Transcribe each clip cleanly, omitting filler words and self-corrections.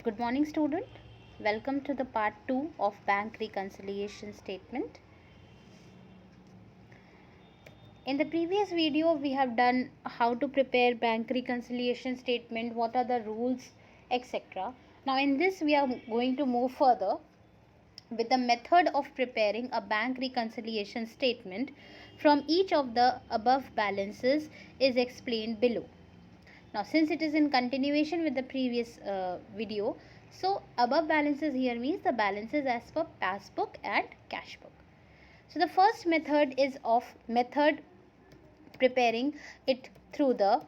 Good morning, student. Welcome to the part 2 of bank reconciliation statement. In the previous video, we have done how to prepare bank reconciliation statement, what are the rules, etc. Now, in this, we are going to move further with the method of preparing a bank reconciliation statement from each of the above balances is explained below. Now, since it is in continuation with the previous video, so above balances here means the balances as per passbook and cash book. So the first method is of method preparing it through the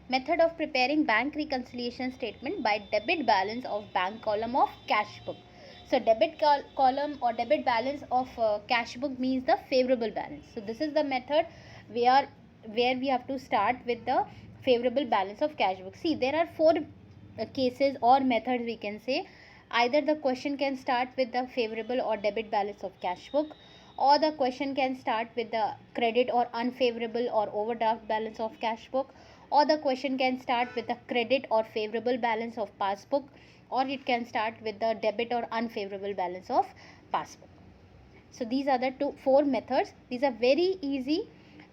method of preparing bank reconciliation statement by debit balance of bank column of cash book. So debit column or debit balance of cash book means the favorable balance. So this is the method where we have to start with the favorable balance of cash book. See, there are four cases or methods we can say. Either the question can start with the favorable or debit balance of cash book, or the question can start with the credit or unfavorable or overdraft balance of cash book, or the question can start with the credit or favorable balance of passbook, or it can start with the debit or unfavorable balance of passbook. So these are the four methods. These are very easy.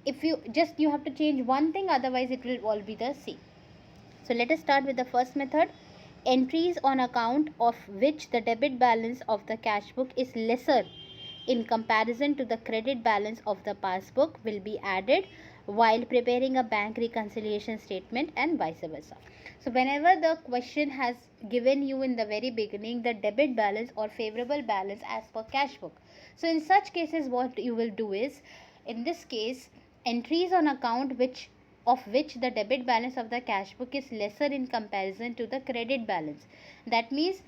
If you have to change one thing, otherwise it will all be the same. So let us start with the first method. Entries on account of which the debit balance of the cash book is lesser in comparison to the credit balance of the passbook will be added while preparing a bank reconciliation statement, and vice versa. So whenever the question has given you in the very beginning the debit balance or favorable balance as per cash book, so in such cases what you will do is, in this case, entries on account of which the debit balance of the cash book is lesser in comparison to the credit balance. That means,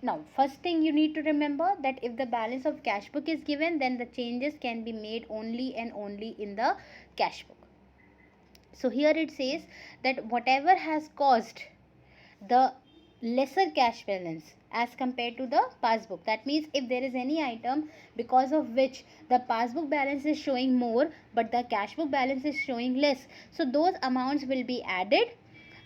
now first thing you need to remember that if the balance of cash book is given, then the changes can be made only and only in the cash book. So here it says that whatever has caused the lesser cash balance as compared to the passbook, that means if there is any item because of which the passbook balance is showing more but the cash book balance is showing less, so those amounts will be added.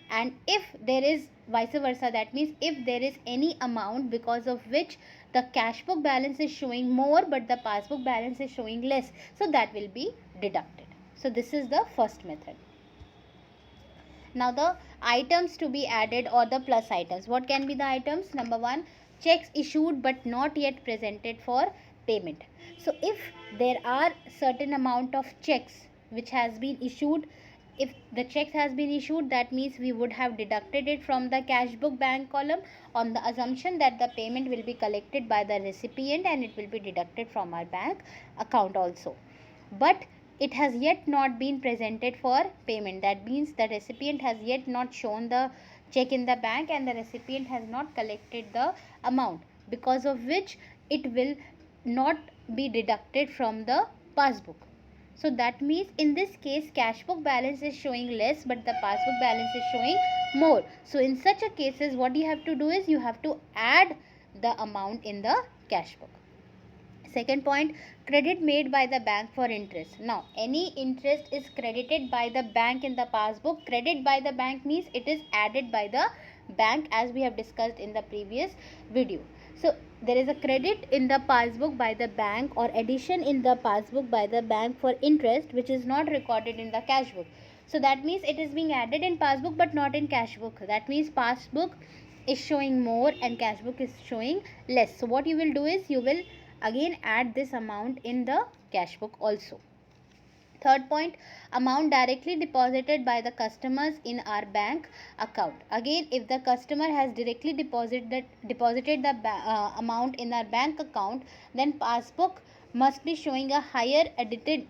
And if there is vice versa, that means if there is any amount because of which the cash book balance is showing more but the passbook balance is showing less, so that will be deducted. So this is the first method. Now the items to be added or the plus items. What can be the items? Number 1, checks issued but not yet presented for payment. So if there are certain amount of checks which has been issued, if the checks has been issued, that means we would have deducted it from the cash book bank column on the assumption that the payment will be collected by the recipient and it will be deducted from our bank account also. But it has yet not been presented for payment. That means the recipient has yet not shown the check in the bank and the recipient has not collected the amount, because of which it will not be deducted from the passbook. So that means in this case cash book balance is showing less but the passbook balance is showing more. So in such a cases what you have to do is you have to add the amount in the cash book. Second point, credit made by the bank for interest. Now any interest is credited by the bank in the passbook. Credit by the bank means it is added by the bank, as we have discussed in the previous video. So there is a credit in the passbook by the bank or addition in the passbook by the bank for interest which is not recorded in the cash book. So that means it is being added in passbook but not in cash book. That means passbook is showing more and cash book is showing less. So what you will do is you will again add this amount in the cash book also. Third point, amount directly deposited by the customers in our bank account. Again, if the customer has directly deposited the amount in our bank account, then passbook must be showing a higher edited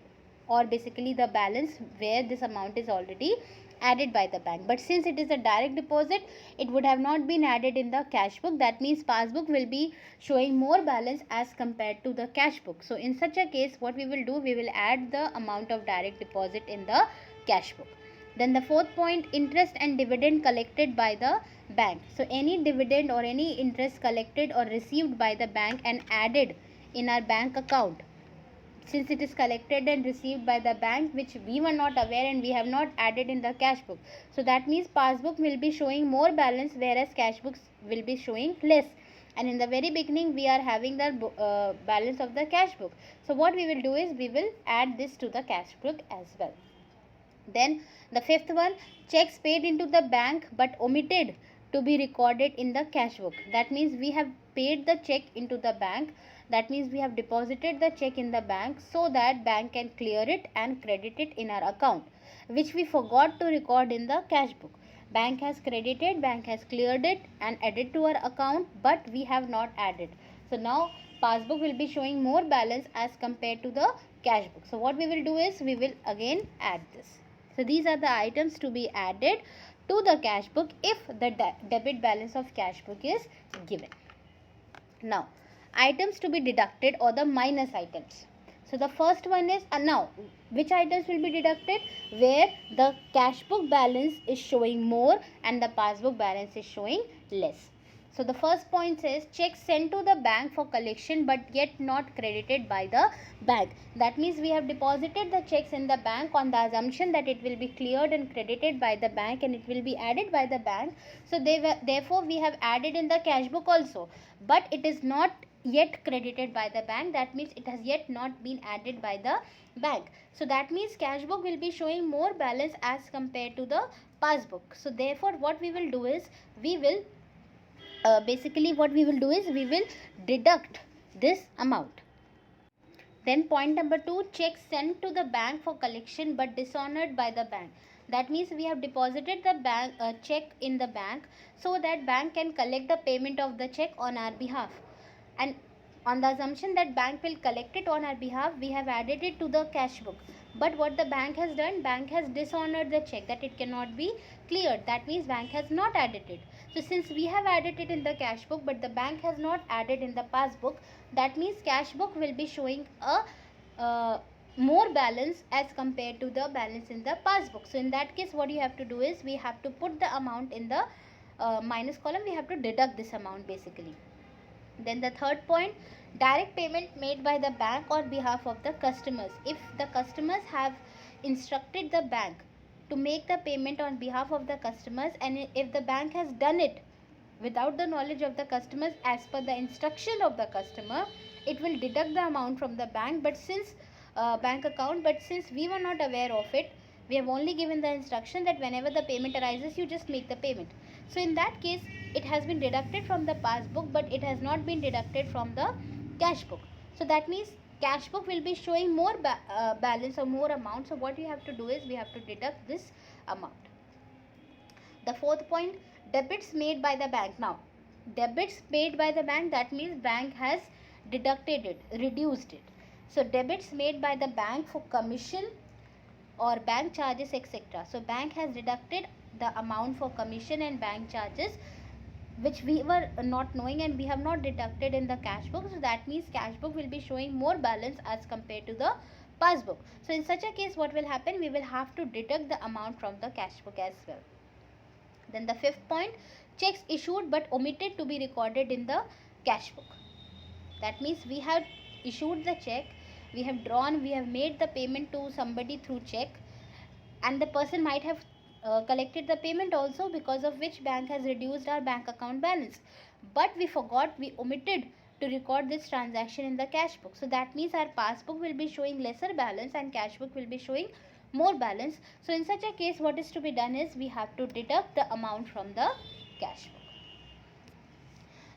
or basically the balance where this amount is already added by the bank. But since it is a direct deposit, it would have not been added in the cash book. That means passbook will be showing more balance as compared to the cash book. So in such a case what we will do, we will add the amount of direct deposit in the cash book. Then the fourth point, interest and dividend collected by the bank. So any dividend or any interest collected or received by the bank and added in our bank account since it is collected and received by the bank, which we were not aware and we have not added in the cash book. So that means passbook will be showing more balance, whereas cash books will be showing less. And in the very beginning we are having the balance of the cash book. So what we will do is we will add this to the cash book as well. Then the fifth one, checks paid into the bank but omitted to be recorded in the cash book. That means we have paid the check into the bank. That means we have deposited the check in the bank so that bank can clear it and credit it in our account, which we forgot to record in the cash book. Bank has credited, bank has cleared it and added to our account, but we have not added. So now passbook will be showing more balance as compared to the cash book. So what we will do is we will again add this. So these are the items to be added to the cash book if the debit balance of cash book is given. Now items to be deducted or the minus items. So the first one is now which items will be deducted? Where the cash book balance is showing more and the passbook balance is showing less. So the first point says checks sent to the bank for collection but yet not credited by the bank. That means we have deposited the checks in the bank on the assumption that it will be cleared and credited by the bank and it will be added by the bank. So therefore we have added in the cash book also, but it is not yet credited by the bank. That means it has yet not been added by the bank. So that means cash book will be showing more balance as compared to the passbook. So therefore what we will do is we will we will deduct this amount. Then point number 2, checks sent to the bank for collection but dishonored by the bank. That means we have deposited the bank check in the bank so that bank can collect the payment of the check on our behalf, and on the assumption that bank will collect it on our behalf, we have added it to the cash book. But what the bank has done, bank has dishonored the check, that it cannot be cleared. That means bank has not added it. So since we have added it in the cash book but the bank has not added in the passbook, that means cash book will be showing a more balance as compared to the balance in the passbook. So in that case what you have to do is we have to put the amount in the minus column. We have to deduct this amount basically. Then the third point, direct payment made by the bank on behalf of the customers. If the customers have instructed the bank to make the payment on behalf of the customers, and if the bank has done it without the knowledge of the customers as per the instruction of the customer, it will deduct the amount from the bank bank account. But since we were not aware of it, we have only given the instruction that whenever the payment arises you just make the payment. So in that case it has been deducted from the passbook but it has not been deducted from the cash book. So that means cash book will be showing more balance or more amount. So what you have to do is we have to deduct this amount. The fourth point, debits made by the bank. Now debits made by the bank, that means bank has deducted it, reduced it. So debits made by the bank for commission or bank charges etc. So bank has deducted the amount for commission and bank charges which we were not knowing and we have not deducted in the cash book. So that means cash book will be showing more balance as compared to the passbook. So in such a case what will happen, we will have to deduct the amount from the cash book as well. Then the fifth point, checks issued but omitted to be recorded in the cash book. That means we have issued the check, we have drawn, we have made the payment to somebody through check, and the person might have collected the payment also, because of which bank has reduced our bank account balance, but we forgot, we omitted to record this transaction in the cash book. So that means our passbook will be showing lesser balance and cash book will be showing more balance. So in such a case what is to be done is we have to deduct the amount from the cash book.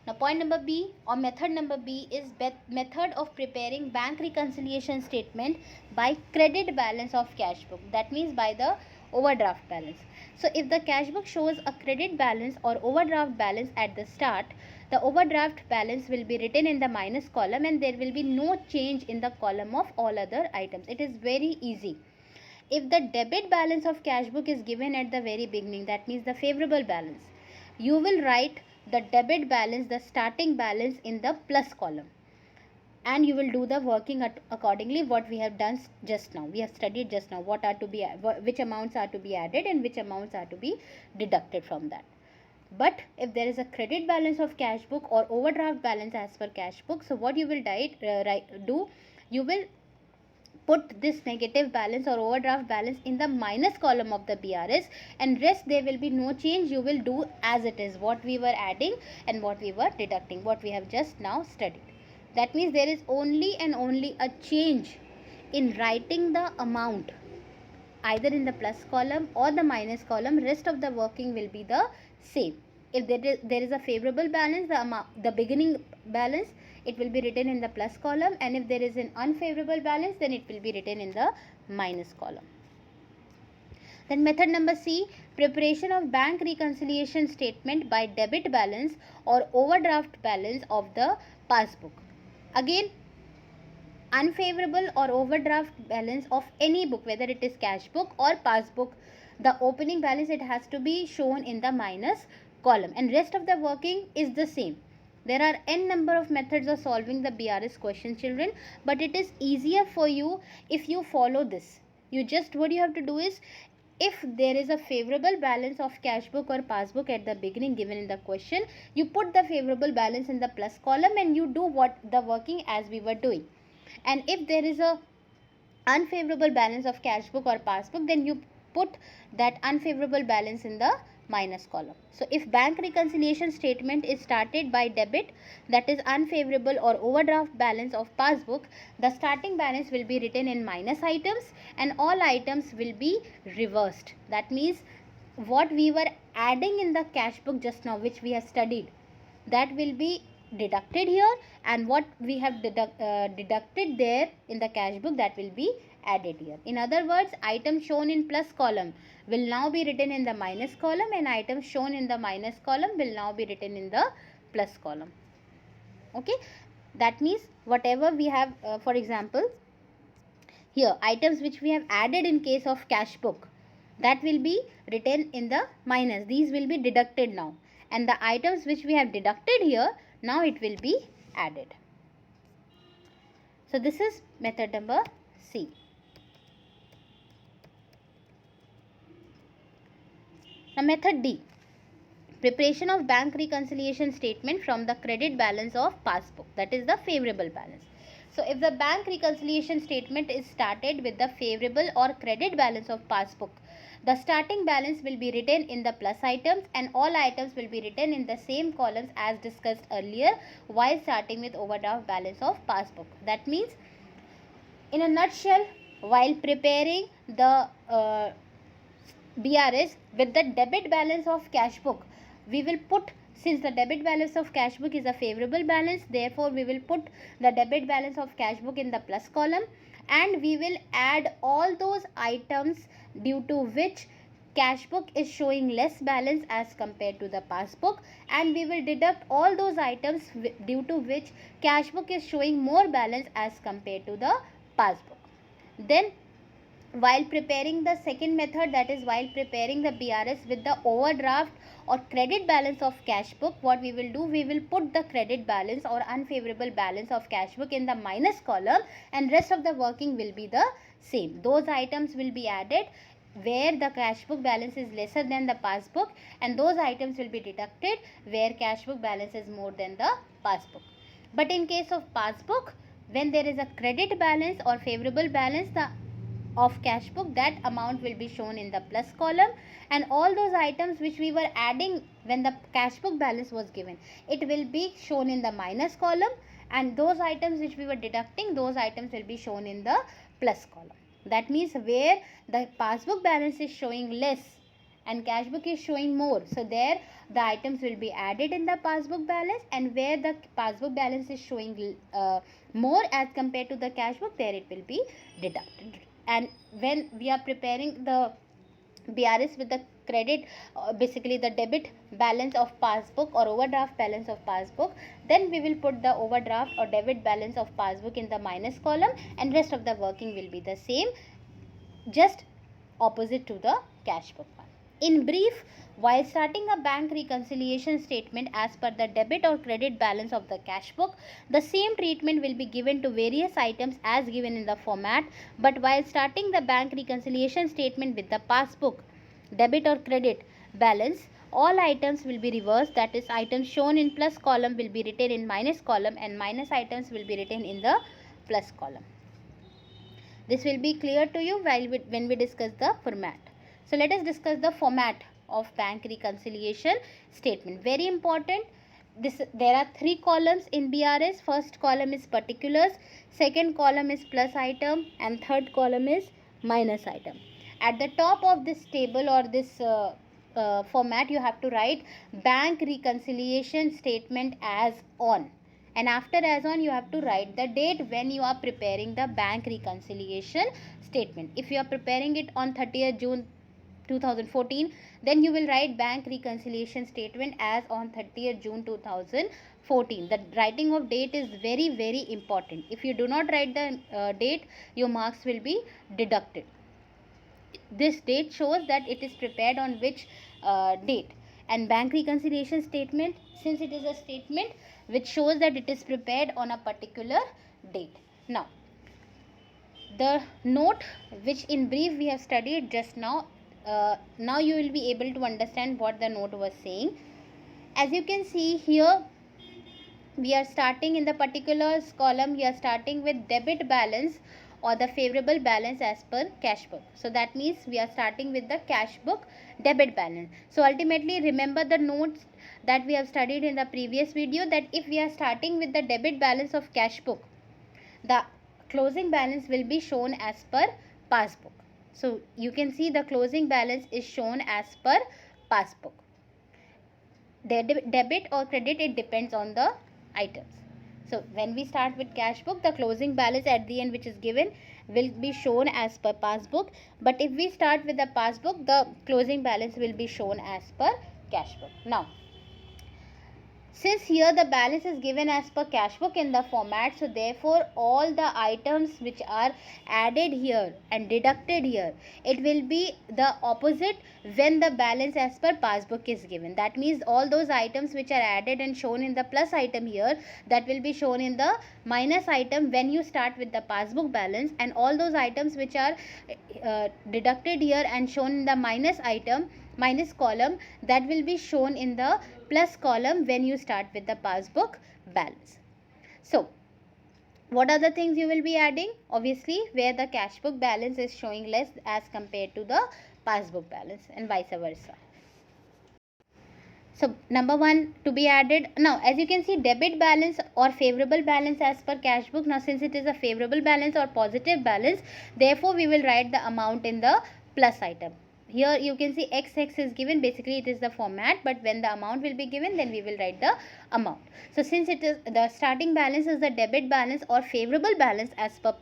Now point number B or method number B is method of preparing bank reconciliation statement by credit balance of cash book. That means by the overdraft balance. So if the cash book shows a credit balance or overdraft balance at the start, the overdraft balance will be written in the minus column and there will be no change in the column of all other items. It is very easy. If the debit balance of cash book is given at the very beginning, that means the favorable balance, you will write the debit balance, the starting balance, in the plus column, and you will do the working accordingly what we have done just now. We have studied just now what are to be, which amounts are to be added and which amounts are to be deducted from that. But if there is a credit balance of cash book or overdraft balance as per cash book, so what you will do, you will put this negative balance or overdraft balance in the minus column of the BRS, and rest there will be no change. You will do as it is, what we were adding and what we were deducting, what we have just now studied. That means there is only and only a change in writing the amount either in the plus column or the minus column. Rest of the working will be the same. If there is a favorable balance, the beginning balance, it will be written in the plus column, and if there is an unfavorable balance, then it will be written in the minus column. Then method number C, preparation of bank reconciliation statement by debit balance or overdraft balance of the passbook. Again, unfavorable or overdraft balance of any book, whether it is cash book or passbook, the opening balance, it has to be shown in the minus column, and rest of the working is the same. There are n number of methods of solving the BRS question, children, but it is easier for you if you follow this. You just, what you have to do is, if there is a favorable balance of cash book or passbook at the beginning given in the question, you put the favorable balance in the plus column and you do what the working as we were doing. And if there is a unfavorable balance of cash book or passbook, then you put that unfavorable balance in the minus column. So if bank reconciliation statement is started by debit, that is unfavorable or overdraft balance of passbook, the starting balance will be written in minus items and all items will be reversed. That means what we were adding in the cash book just now, which we have studied, that will be deducted here, and what we have deducted there in the cash book, that will be added here. In other words, items shown in plus column will now be written in the minus column, and items shown in the minus column will now be written in the plus column. Okay, that means whatever we have, for example, here items which we have added in case of cash book, that will be written in the minus. These will be deducted now, and the items which we have deducted here, now it will be added. So this is method number C. Now method D, preparation of bank reconciliation statement from the credit balance of passbook, that is the favorable balance. So if the bank reconciliation statement is started with the favorable or credit balance of passbook, the starting balance will be written in the plus items and all items will be written in the same columns as discussed earlier while starting with overdraft balance of passbook. That means, in a nutshell, while preparing the BRS with the debit balance of cash book, we will put, since the debit balance of cash book is a favorable balance, therefore we will put the debit balance of cash book in the plus column, and we will add all those items due to which cash book is showing less balance as compared to the passbook, and we will deduct all those items due to which cash book is showing more balance as compared to the passbook. Then while preparing the second method, that is while preparing the BRS with the overdraft or credit balance of cash book, what we will do, we will put the credit balance or unfavorable balance of cash book in the minus column, and rest of the working will be the same. Those items will be added where the cash book balance is lesser than the passbook, and those items will be deducted where cash book balance is more than the passbook. But in case of passbook, when there is a credit balance or favorable balance of cash book, that amount will be shown in the plus column, and all those items which we were adding when the cash book balance was given, it will be shown in the minus column, and those items which we were deducting, those items will be shown in the plus column. That means where the passbook balance is showing less and cash book is showing more, so there the items will be added in the passbook balance, and where the passbook balance is showing more as compared to the cash book, there it will be deducted. And when we are preparing the BRS with the credit, basically the debit balance of passbook or overdraft balance of passbook, then we will put the overdraft or debit balance of passbook in the minus column, and rest of the working will be the same, just opposite to the cash book one. In brief, while starting a bank reconciliation statement as per the debit or credit balance of the cash book, the same treatment will be given to various items as given in the format, but while starting the bank reconciliation statement with the passbook, debit or credit balance, all items will be reversed, that is items shown in plus column will be written in minus column, and minus items will be written in the plus column. This will be clear to you when we discuss the format. So let us discuss the format of bank reconciliation statement. Very important. There are 3 columns in BRS. First column is particulars, second column is plus item, and third column is minus item. At the top of this table or this format, you have to write bank reconciliation statement as on, and after as on you have to write the date when you are preparing the bank reconciliation statement. If you are preparing it on 30th June 2014, then you will write bank reconciliation statement as on 30th June 2014. The writing of date is very important. If you do not write the date, your marks will be deducted. This date shows that it is prepared on which date. And bank reconciliation statement, since it is a statement which shows that it is prepared on a particular date. Now, the note which in brief we have studied just now, now you will be able to understand what the note was saying. As you can see here, we are starting in the particulars column, we are starting with debit balance or the favorable balance as per cash book. So that means we are starting with the cash book debit balance. So ultimately, remember the notes that we have studied in the previous video, that if we are starting with the debit balance of cash book, the closing balance will be shown as per passbook. So you can see the closing balance is shown as per passbook. The debit or credit, it depends on the items. So when we start with cash book, the closing balance at the end which is given will be shown as per passbook. But if we start with the passbook, the closing balance will be shown as per cash book. Now, since here the balance is given as per cash book in the format, so therefore all the items which are added here and deducted here, it will be the opposite when the balance as per passbook is given. That means all those items which are added and shown in the plus item here, that will be shown in the minus item when you start with the passbook balance, and all those items which are deducted here and shown in the minus item, minus column, that will be shown in the plus column when you start with the passbook balance. So what are the things you will be adding? Obviously, where the cash book balance is showing less as compared to the passbook balance, and vice versa. So number 1 to be added. Now as you can see, debit balance or favorable balance as per cash book. Now since it is a favorable balance or positive balance, therefore we will write the amount in the plus item. Here you can see XX is given, basically it is the format, but when the amount will be given, then we will write the amount. So since it is the starting balance is the debit balance or favorable balance as per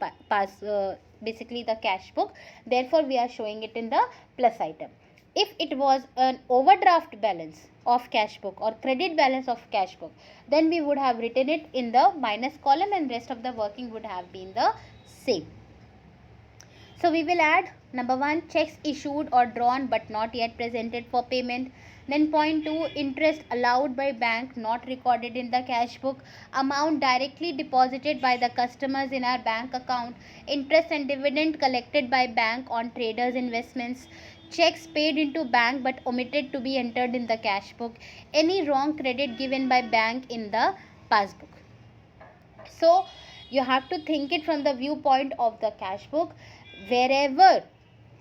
basically the cash book, therefore we are showing it in the plus item. If it was an overdraft balance of cash book or credit balance of cash book, then we would have written it in the minus column and rest of the working would have been the same. So we will add number 1, checks issued or drawn but not yet presented for payment. Then point 2, interest allowed by bank not recorded in the cash book, amount directly deposited by the customers in our bank account, interest and dividend collected by bank on traders investments, checks paid into bank but omitted to be entered in the cash book, any wrong credit given by bank in the passbook. So you have to think it from the viewpoint of the cash book. Wherever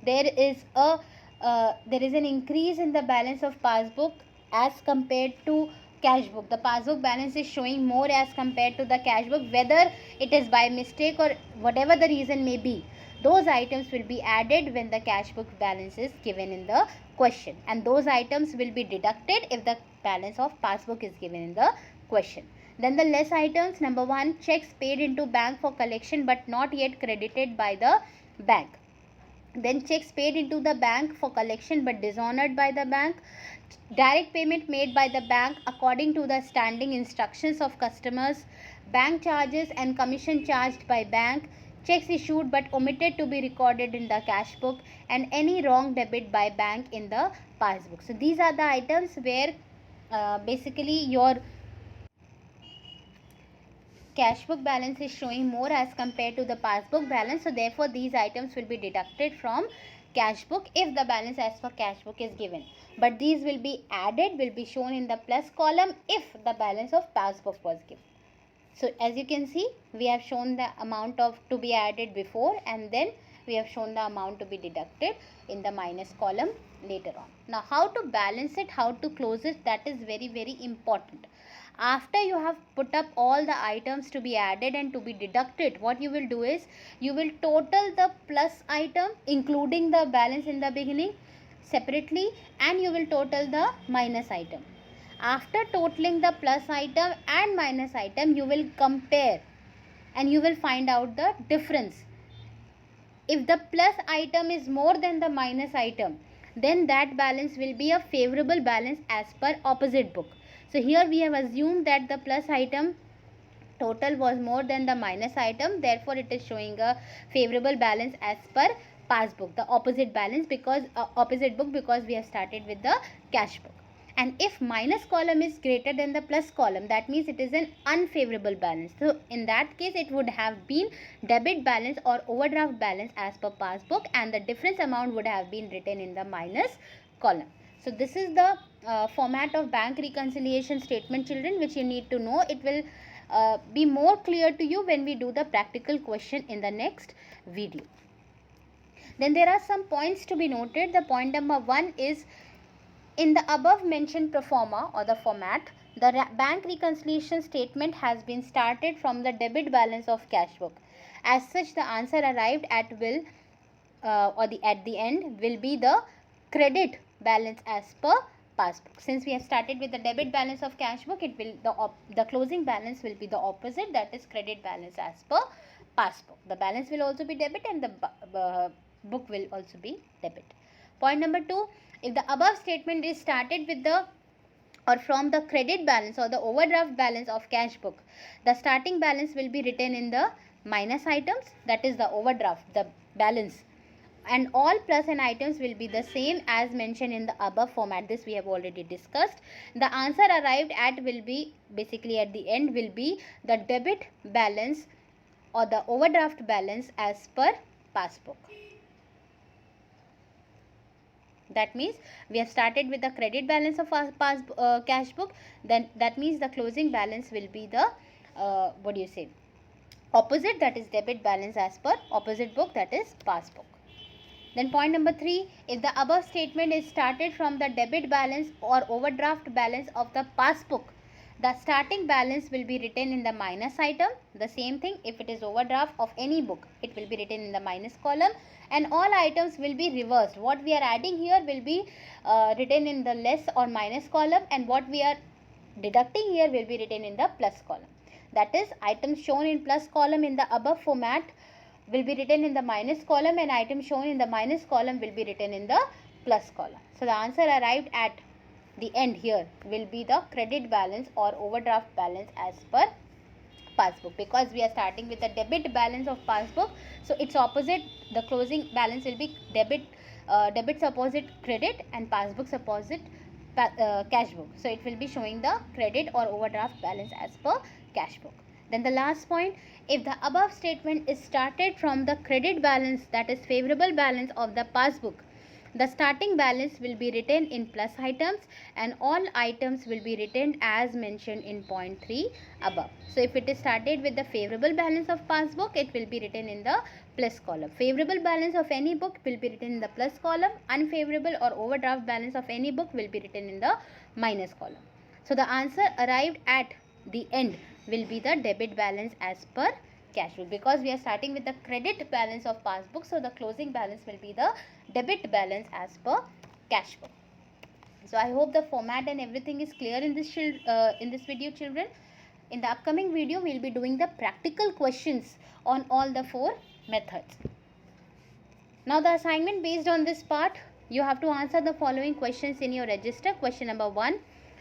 there is an increase in the balance of passbook as compared to cash book, the passbook balance is showing more as compared to the cash book, whether it is by mistake or whatever the reason may be, those items will be added when the cash book balance is given in the question, and those items will be deducted if the balance of passbook is given in the question. Then the less items, number 1, checks paid into bank for collection but not yet credited by the bank. Then checks paid into the bank for collection but dishonored by the bank, direct payment made by the bank according to the standing instructions of customers, bank charges and commission charged by bank, checks issued but omitted to be recorded in the cash book, and any wrong debit by bank in the passbook. So these are the items where basically your cash book balance is showing more as compared to the passbook balance. So therefore these items will be deducted from cash book if the balance as per cash book is given, but these will be added, will be shown in the plus column if the balance of passbook was given. So as you can see, we have shown the amount of to be added before, and then we have shown the amount to be deducted in the minus column later on. Now how to balance it, how to close it, that is very, very important. After you have put up all the items to be added and to be deducted, what you will do is you will total the plus item including the balance in the beginning separately, and you will total the minus item. After totaling the plus item and minus item, you will compare and you will find out the difference. If the plus item is more than the minus item, then that balance will be a favorable balance as per opposite book. So here we have assumed that the plus item total was more than the minus item, therefore it is showing a favorable balance as per passbook, the opposite balance, because opposite book, because we have started with the cash book. And if minus column is greater than the plus column, that means it is an unfavorable balance. So in that case, it would have been debit balance or overdraft balance as per passbook, and the difference amount would have been written in the minus column. So this is the format of bank reconciliation statement, children, which you need to know. It will be more clear to you when we do the practical question in the next video. Then there are some points to be noted. The point number 1 is, in the above mentioned pro forma or the format, the bank reconciliation statement has been started from the debit balance of cash book. As such, the answer arrived at will at the end will be the credit balance as per passbook. Since we have started with the debit balance of cash book, it will the closing balance will be the opposite, that is credit balance as per passbook. The balance will also be debit and the book will also be debit. Point number 2, if the above statement is started with the or from the credit balance or the overdraft balance of cash book, the starting balance will be written in the minus items, that is the overdraft, the balance, and all plus and items will be the same as mentioned in the above format. This we have already discussed. The answer arrived at will be, basically at the end, will be the debit balance or the overdraft balance as per passbook. That means we have started with the credit balance of cash book, then that means the closing balance will be the opposite, that is debit balance as per opposite book, that is passbook. Then point number 3, if the above statement is started from the debit balance or overdraft balance of the passbook, the starting balance will be written in the minus item. The same thing, if it is overdraft of any book, it will be written in the minus column, and all items will be reversed. What we are adding here will be written in the less or minus column, and what we are deducting here will be written in the plus column. That is, items shown in plus column in the above format will be written in the minus column, and items shown in the minus column will be written in the plus column. So the answer arrived at the end here will be the credit balance or overdraft balance as per passbook, because we are starting with the debit balance of passbook, so its opposite, the closing balance will be debit, debit's opposite credit and passbook's opposite cash book, so it will be showing the credit or overdraft balance as per cash book. Then the last point, if the above statement is started from the credit balance, that is favorable balance of the passbook, the starting balance will be written in plus items, and all items will be written as mentioned in point 3 above. So if it is started with the favorable balance of passbook, it will be written in the plus column. Favorable balance of any book will be written in the plus column. Unfavorable or overdraft balance of any book will be written in the minus column. So the answer arrived at the end will be the debit balance as per cash book, because we are starting with the credit balance of passbook, so the closing balance will be the debit balance as per cash book. So I hope the format and everything is clear in this video, children. In the upcoming video, we will be doing the practical questions on all the 4 methods. Now the assignment based on this part, you have to answer the following questions in your register. Question number 1,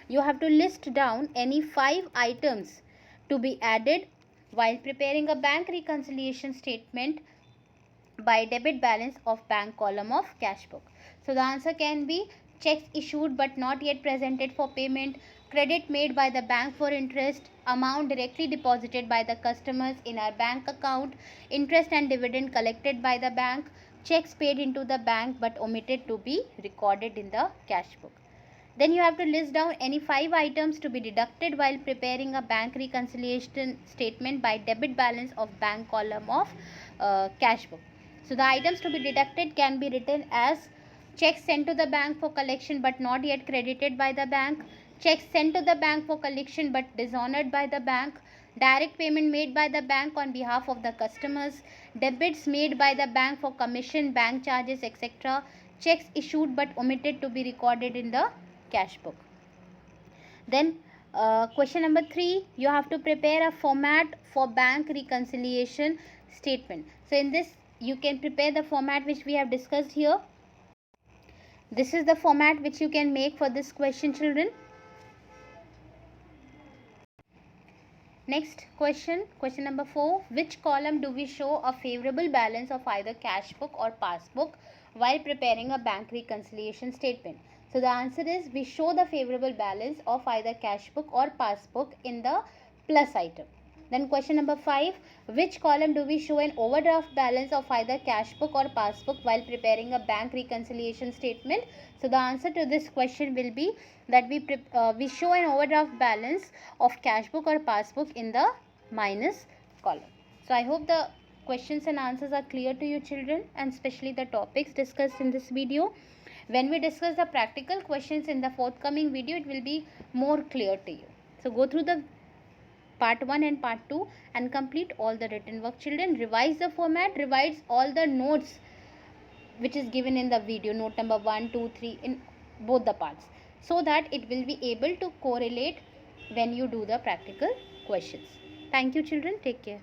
you have to list down any 5 items to be added while preparing a bank reconciliation statement by debit balance of bank column of cash book. So the answer can be checks issued but not yet presented for payment, credit made by the bank for interest, amount directly deposited by the customers in our bank account, interest and dividend collected by the bank, checks paid into the bank but omitted to be recorded in the cash book. Then you have to list down any 5 items to be deducted while preparing a bank reconciliation statement by debit balance of bank column of cash book. So the items to be deducted can be written as checks sent to the bank for collection but not yet credited by the bank, checks sent to the bank for collection but dishonored by the bank, direct payment made by the bank on behalf of the customers, debits made by the bank for commission, bank charges, etc., checks issued but omitted to be recorded in the cash book. Then question number 3, you have to prepare a format for bank reconciliation statement. So in this you can prepare the format which we have discussed here. This is the format which you can make for this question, children. Next question number 4, which column do we show a favorable balance of either cash book or passbook while preparing a bank reconciliation statement? So the answer is we show the favorable balance of either cash book or passbook in the plus item. Then question number 5, which column do we show an overdraft balance of either cash book or passbook while preparing a bank reconciliation statement? So the answer to this question will be that we show an overdraft balance of cash book or passbook in the minus column. So I hope the questions and answers are clear to you, children, and especially the topics discussed in this video. When we discuss the practical questions in the forthcoming video, it will be more clear to you. So go through the part 1 and part 2 and complete all the written work, children. Revise the format, revise all the notes which is given in the video, note number 1, 2, 3 in both the parts, so that it will be able to correlate when you do the practical questions. Thank you, children. Take care.